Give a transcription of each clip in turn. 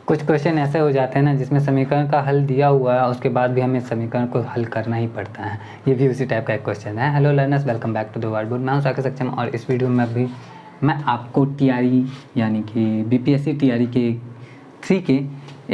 कुछ क्वेश्चन ऐसे हो जाते हैं ना जिसमें समीकरण का हल दिया हुआ है, उसके बाद भी हमें समीकरण को हल करना ही पड़ता है। ये भी उसी टाइप का एक क्वेश्चन है। Hello learners, welcome back to the word book. मैं हूं साकेत सक्षम और इस वीडियो में भी मैं आपको टीआरई यानी कि बीपीएससी टीआरई के 3 के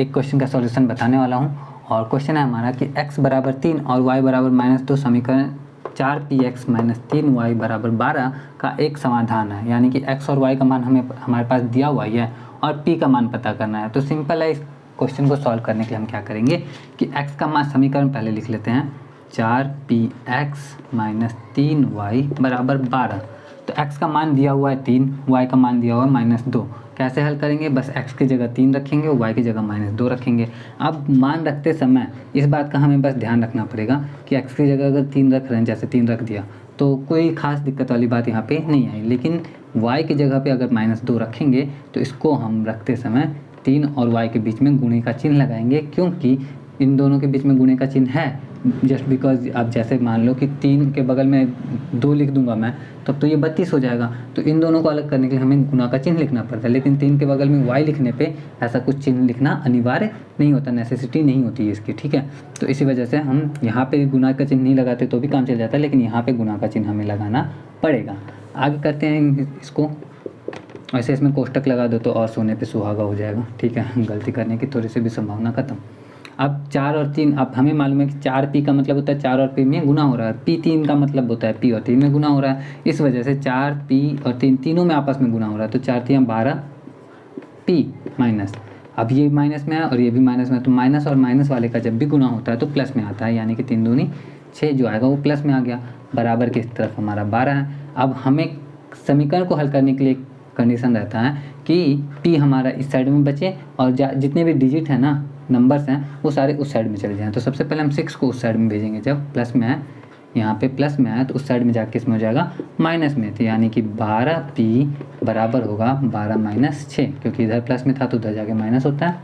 एक क्वेश्चन का सॉल्यूशन बताने वाला हूँ। और क्वेश्चन है हमारा कि x बराबर 3 और y बराबर -2 समीकरण 4px - 3y बराबर 12 का एक समाधान है। यानी कि x और y का मान हमारे पास दिया हुआ ही है और p का मान पता करना है। तो सिंपल है, इस क्वेश्चन को सॉल्व करने के लिए हम क्या करेंगे कि x का मान समीकरण पहले लिख लेते हैं 4px - 3y बराबर 12। तो x का मान दिया हुआ है 3, y का मान दिया हुआ है -2। कैसे हल करेंगे? बस x की जगह 3 रखेंगे और y की जगह -2 रखेंगे। अब मान रखते समय इस बात का हमें बस ध्यान रखना पड़ेगा कि x की जगह अगर 3 रख रहे हैं, जैसे 3 रख दिया तो कोई खास दिक्कत वाली बात यहाँ पे नहीं आई। लेकिन y की जगह पे अगर -2 रखेंगे तो इसको हम रखते समय 3 और y के बीच में गुणे का चिन्ह लगाएंगे, क्योंकि इन दोनों के बीच में गुणे का चिन्ह है। जस्ट बिकॉज आप जैसे मान लो कि 3 के बगल में 2 लिख दूंगा मैं, तब तो ये 32 हो जाएगा। तो इन दोनों को अलग करने के लिए हमें गुणा का चिन्ह लिखना पड़ता है। लेकिन 3 के बगल में y लिखने पे ऐसा कुछ चिन्ह लिखना अनिवार्य नहीं होता, नेसेसिटी नहीं होती है इसकी, ठीक है। तो इसी वजह से हम यहाँ पे गुणा का चिन्ह नहीं लगाते तो भी काम चल जाता है, लेकिन यहाँ पे गुणा का चिन्ह हमें लगाना पड़ेगा। आगे करते हैं इसको। वैसे इसमें कोष्टक लगा दो तो और सोने पे सुहागा हो जाएगा, ठीक है। गलती करने की थोड़ी सी भी संभावना खत्म। अब 4 और 3, अब हमें मालूम है कि 4p का मतलब होता है 4 और p में गुना हो रहा है, p 3 का मतलब होता है p और 3 में गुना हो रहा है। इस वजह से 4p और 3 तीनों में आपस में गुना हो रहा है, तो 4 3 12p माइनस। अब ये माइनस में है और ये भी माइनस में है, तो माइनस और माइनस वाले का जब भी गुना होता है तो प्लस में आता है, यानी कि 3 दूनी 6 जो आएगा वो प्लस में आ गया। बराबर की तरफ हमारा 12 है। अब हमें समीकरण को हल करने के लिए कंडीशन रहता है कि p हमारा इस साइड में बचे और जितने भी डिजिट है ना, नंबर्स हैं, वो सारे उस साइड में चले जाएँ। तो सबसे पहले हम 6 को उस साइड में भेजेंगे। जब प्लस में है, यहाँ पे प्लस में है, तो उस साइड में जाके इसमें हो जाएगा माइनस में। तो यानी कि 12p बराबर होगा 12 - 6, क्योंकि इधर प्लस में था तो उधर जाके माइनस होता है,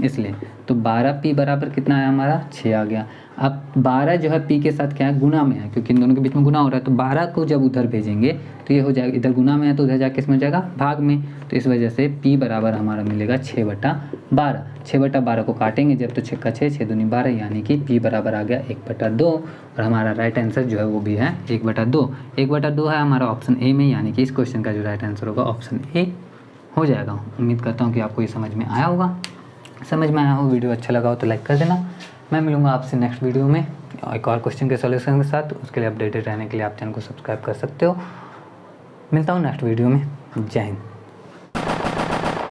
इसलिए। तो 12p बराबर कितना आया हमारा? 6 आ गया। अब 12 जो है p के साथ क्या है? गुना में है, क्योंकि इन दोनों के बीच में गुना हो रहा है। तो 12 को जब उधर भेजेंगे तो ये हो जाएगा, इधर गुना में है तो उधर जाके इसमें हो जाएगा भाग में। तो इस वजह से p बराबर हमारा मिलेगा 6/12। 6/12 को काटेंगे जब, तो 6 का 6, 6 दूनी 12, यानी कि p बराबर आ गया 1/2। और हमारा राइट आंसर जो है वो भी है 1/2। 1/2 है हमारा ऑप्शन ए में, यानी कि इस क्वेश्चन का जो राइट आंसर होगा ऑप्शन ए हो जाएगा। उम्मीद करता हूँ कि आपको ये समझ में आया होगा। समझ में आया हो, वीडियो अच्छा लगा हो तो लाइक कर देना। मैं मिलूंगा आपसे नेक्स्ट वीडियो में एक और क्वेश्चन के सॉल्यूशन के साथ। उसके लिए अपडेटेड रहने के लिए आप चैनल को सब्सक्राइब कर सकते हो। मिलता हूँ नेक्स्ट वीडियो में। जय हिंद।